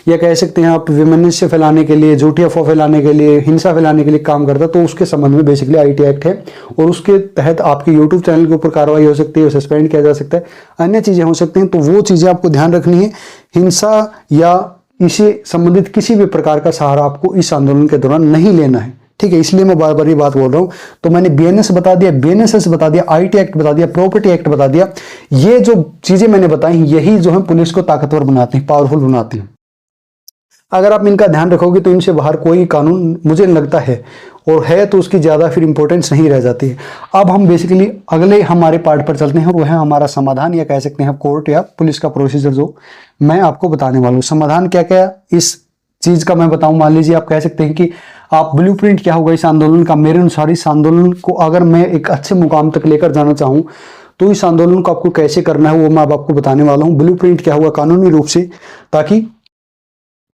या कह सकते हैं आप विमनस्य फैलाने के लिए, झूठी अफवाह फैलाने के लिए, हिंसा फैलाने के लिए काम करता है, तो उसके संबंध में बेसिकली आईटी एक्ट है, और उसके तहत आपके यूट्यूब चैनल के ऊपर कार्रवाई हो सकती है, सस्पेंड किया जा सकता है, अन्य चीजें हो सकती हैं। तो वो चीजें आपको ध्यान रखनी है। हिंसा या इससे संबंधित किसी भी प्रकार का सहारा आपको इस आंदोलन के दौरान नहीं लेना है, ठीक है। इसलिए मैं बार बार ये बात बोल रहा हूं। तो मैंने बीएनएस बता दिया, बीएनएसएस बता दिया, आईटी एक्ट बता दिया, प्रॉपर्टी एक्ट बता दिया। ये जो चीजें मैंने बताई यही जो है पुलिस को ताकतवर बनाती हैं, पावरफुल बनाती हैं। अगर आप इनका ध्यान रखोगे तो इनसे बाहर कोई कानून मुझे लगता है, और है तो उसकी ज्यादा फिर इंपॉर्टेंस नहीं रह जाती है। अब हम बेसिकली अगले हमारे पार्ट पर चलते हैं, और वह है हमारा समाधान, या कह सकते हैं कोर्ट या पुलिस का प्रोसीजर, जो मैं आपको बताने वाला हूँ। समाधान क्या क्या इस चीज का मैं बताऊं। मान लीजिए आप कह सकते हैं कि आप ब्लूप्रिंट क्या होगा इस आंदोलन का। मेरे अनुसार इस आंदोलन को अगर मैं एक अच्छे मुकाम तक लेकर जाना चाहूं तो इस आंदोलन को आपको कैसे करना है वो मैं अब आपको बताने वाला हूं। ब्लूप्रिंट क्या होगा कानूनी रूप से, ताकि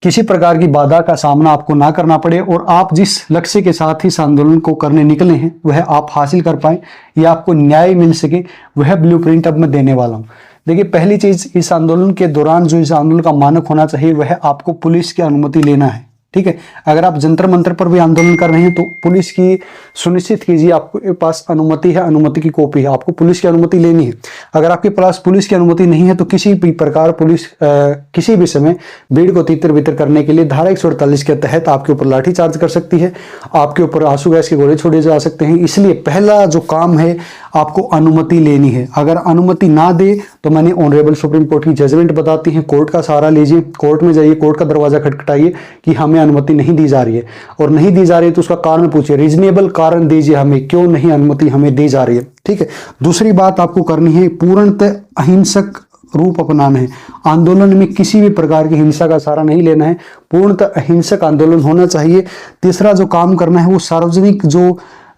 किसी प्रकार की बाधा का सामना आपको ना करना पड़े, और आप जिस लक्ष्य के साथ इस आंदोलन को करने निकले हैं वह आप हासिल कर पाए, या आपको न्याय मिल सके, वह ब्लूप्रिंट अब मैं देने वाला हूं। देखिए, पहली चीज, इस आंदोलन के दौरान जो इस आंदोलन का मानक होना चाहिए वह आपको पुलिस की अनुमति लेना है, ठीक है। अगर आप जंतर मंतर पर भी आंदोलन कर रहे हैं तो पुलिस की सुनिश्चित कीजिए आपके पास अनुमति है, अनुमति की कॉपी है, आपको पुलिस की अनुमति लेनी है। अगर आपके पास पुलिस की अनुमति नहीं है तो किसी भी प्रकार पुलिस किसी भी समय भीड़ को तितर बितर करने के लिए धारा 148 के तहत आपके ऊपर लाठी चार्ज कर सकती है, आपके ऊपर आंसू गैस के गोले छोड़े जा सकते हैं। इसलिए पहला जो काम है आपको अनुमति लेनी है। अगर अनुमति ना दे तो मैंने ऑनरेबल सुप्रीम कोर्ट की जजमेंट बताती है, कोर्ट का सहारा लीजिए, कोर्ट में जाइए, कोर्ट का दरवाजा खटखटाइए कि हमें हमें अनुमति नहीं दी जा रही है, और नहीं दी जा रही है तो उसका कारण पूछिए, रीजनेबल कारण दीजिए हमें, क्यों नहीं अनुमति हमें दी जा रही है। ठीक है। दूसरी बात आपको करनी है, पूर्णतः अहिंसक रूप अपनाना है। आंदोलन में किसी भी प्रकार की हिंसा का सहारा नहीं लेना है, पूर्णतः अहिंसक आंदोलन होना चाहिए। तीसरा जो काम करना है वो सार्वजनिक जो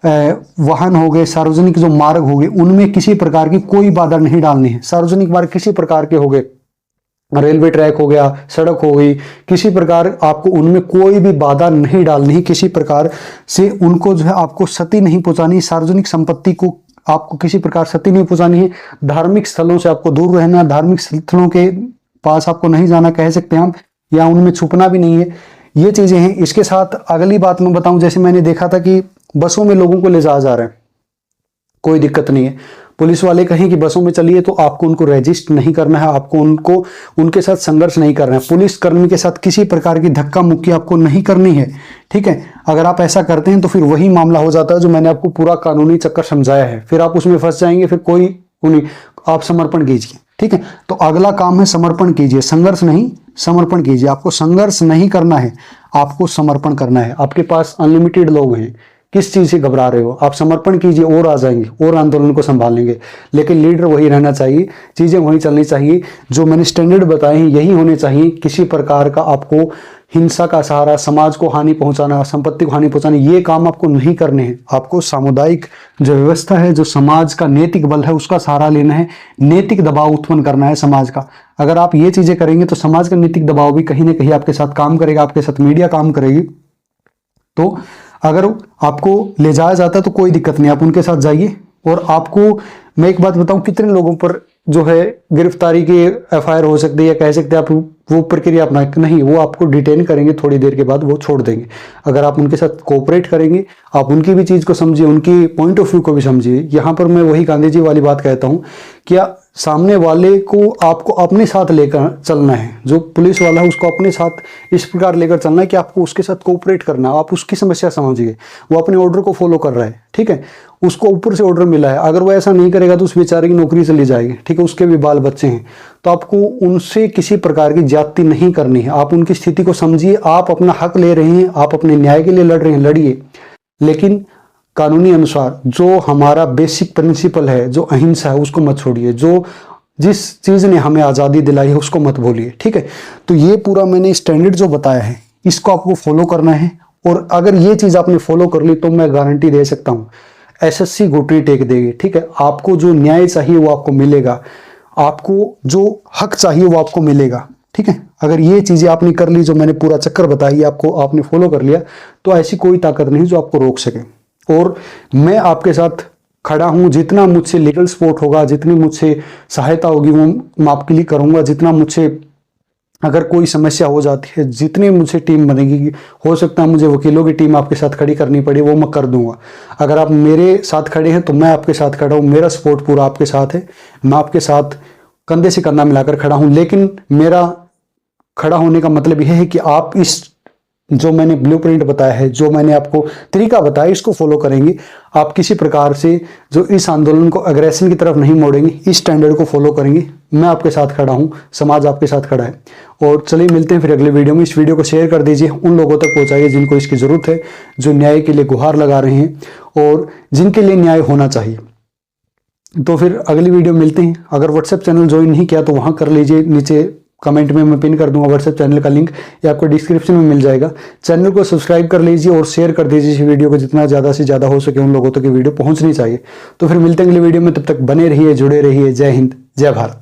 वाहन हो गए, सार्वजनिक जो मार्ग हो गए, उनमें किसी प्रकार की कोई बाधा नहीं डालनी है। सार्वजनिक मार्ग किसी प्रकार के हो गए, रेलवे ट्रैक हो गया, सड़क हो गई, किसी प्रकार आपको उनमें कोई भी बाधा नहीं डालनी है, किसी प्रकार से उनको जो है आपको क्षति नहीं पहुंचानी। सार्वजनिक संपत्ति को आपको किसी प्रकार क्षति नहीं पहुंचानी है। धार्मिक स्थलों से आपको दूर रहना, धार्मिक स्थलों के पास आपको नहीं जाना कह सकते हैं हम, या उनमें छुपना भी नहीं है। ये चीजें हैं। इसके साथ अगली बात मैं बताऊं, जैसे मैंने देखा था कि बसों में लोगों को ले जाया जा रहा है, कोई दिक्कत नहीं है। पुलिस वाले कहें कि बसों में चलिए तो आपको उनको रजिस्ट नहीं करना है, आपको उनको उनके साथ संघर्ष नहीं करना है, पुलिस कर्मी के साथ किसी प्रकार की धक्का मुक्की आपको नहीं करनी है। ठीक है। अगर आप ऐसा करते हैं तो फिर वही मामला हो जाता है जो मैंने आपको पूरा कानूनी चक्कर समझाया है, फिर आप उसमें फंस जाएंगे, फिर कोई उन्हीं, आप समर्पण कीजिए। ठीक है। तो अगला काम है समर्पण कीजिए, संघर्ष नहीं, समर्पण कीजिए। आपको संघर्ष नहीं करना है, आपको समर्पण करना है। आपके पास अनलिमिटेड लोग हैं, किस चीज से घबरा रहे हो? आप समर्पण कीजिए और आ जाएंगे और आंदोलन को संभाल लेंगे। लेकिन लीडर वही रहना चाहिए, चीजें वही चलनी चाहिए, जो मैंने स्टैंडर्ड बताए हैं यही होने चाहिए। किसी प्रकार का आपको हिंसा का सहारा, समाज को हानि पहुंचाना, संपत्ति को हानि पहुंचाना, ये काम आपको नहीं करने हैं। आपको सामुदायिक जो व्यवस्था है, जो समाज का नैतिक बल है, उसका सहारा लेना है, नैतिक दबाव उत्पन्न करना है समाज का। अगर आप ये चीजें करेंगे तो समाज का नैतिक दबाव भी कहीं ना कहीं आपके साथ काम करेगा, आपके साथ मीडिया काम करेगी। तो अगर आपको ले जाया जाता है तो कोई दिक्कत नहीं, आप उनके साथ जाइए। और आपको मैं एक बात बताऊं, कितने लोगों पर जो है गिरफ्तारी की एफआईआर हो सकती है, या कह सकते हैं आप वो प्रक्रिया अपना नहीं, वो आपको डिटेन करेंगे, थोड़ी देर के बाद वो छोड़ देंगे। अगर आप उनके साथ कोऑपरेट करेंगे, आप उनकी भी चीज को समझिए, उनकी पॉइंट ऑफ व्यू को भी समझिए। यहाँ पर मैं वही गांधी जी वाली बात कहता हूँ, क्या सामने वाले को आपको अपने साथ लेकर चलना है, जो पुलिस वाला है उसको अपने साथ इस प्रकार लेकर चलना है कि आपको उसके साथ कोऑपरेट करना है। आप उसकी समस्या समझिए, वो अपने ऑर्डर को फॉलो कर रहा है, ठीक है, उसको ऊपर से ऑर्डर मिला है, अगर वो ऐसा नहीं करेगा तो उस बेचारे की नौकरी चली जाएगी, ठीक है, उसके भी बाल बच्चे हैं। तो आपको उनसे किसी प्रकार की ज्यादती नहीं करनी है, आप उनकी स्थिति को समझिए। आप अपना हक ले रहे हैं, आप अपने न्याय के लिए लड़ रहे हैं, लड़िए, लेकिन कानूनी अनुसार जो हमारा बेसिक प्रिंसिपल है, जो अहिंसा है, उसको मत छोड़िए। जो जिस चीज ने हमें आजादी दिलाई है उसको मत भूलिए, ठीक है। तो ये पूरा मैंने स्टैंडर्ड जो बताया है, इसको आपको फॉलो करना है। और अगर ये चीज आपने फॉलो कर ली तो मैं गारंटी दे सकता हूं एसएससी घुटने टेक देगी, ठीक है। आपको जो न्याय चाहिए वो आपको मिलेगा, आपको जो हक चाहिए वो आपको मिलेगा, ठीक है। अगर ये चीजें आपने कर ली, जो मैंने पूरा चक्कर बताई आपको, आपने फॉलो कर लिया, तो ऐसी कोई ताकत नहीं जो आपको रोक सके। और मैं आपके साथ खड़ा हूं, जितना मुझसे लीगल सपोर्ट होगा, जितनी मुझसे सहायता होगी वो मैं आपके लिए करूंगा। जितना मुझसे, अगर कोई समस्या हो जाती है, जितनी मुझसे टीम बनेगी, हो सकता है मुझे वकीलों की टीम आपके साथ खड़ी करनी पड़े, वो मैं कर दूंगा। अगर आप मेरे साथ खड़े हैं तो मैं आपके साथ खड़ा हूं, मेरा सपोर्ट पूरा आपके साथ है, मैं आपके साथ कंधे से कंधा मिलाकर खड़ा हूं। लेकिन मेरा खड़ा होने का मतलब यह है कि आप इस जो मैंने ब्लूप्रिंट बताया है, जो मैंने आपको तरीका बताया, इसको फॉलो करेंगे। आप किसी प्रकार से जो इस आंदोलन को अग्रेशन की तरफ नहीं मोड़ेंगे, इस स्टैंडर्ड को फॉलो करेंगे। मैं आपके साथ खड़ा हूं, समाज आपके साथ खड़ा है। और चलिए मिलते हैं फिर अगले वीडियो में। इस वीडियो को शेयर कर दीजिए, उन लोगों तक पहुंचाइए जिनको इसकी जरूरत है, जो न्याय के लिए गुहार लगा रहे हैं और जिनके लिए न्याय होना चाहिए। तो फिर अगली वीडियो मिलते हैं। अगर व्हाट्सएप चैनल ज्वाइन नहीं किया तो वहां कर लीजिए, नीचे कमेंट में मैं पिन कर दूंगा व्हाट्सएप चैनल का लिंक, या आपको डिस्क्रिप्शन में मिल जाएगा। चैनल को सब्सक्राइब कर लीजिए और शेयर कर दीजिए इस वीडियो को, जितना ज़्यादा से ज़्यादा हो सके उन लोगों तक ये वीडियो पहुंचनी चाहिए। तो फिर मिलते हैं अगले वीडियो में, तब तक बने रहिए, जुड़े रहिए। जय हिंद, जय भारत।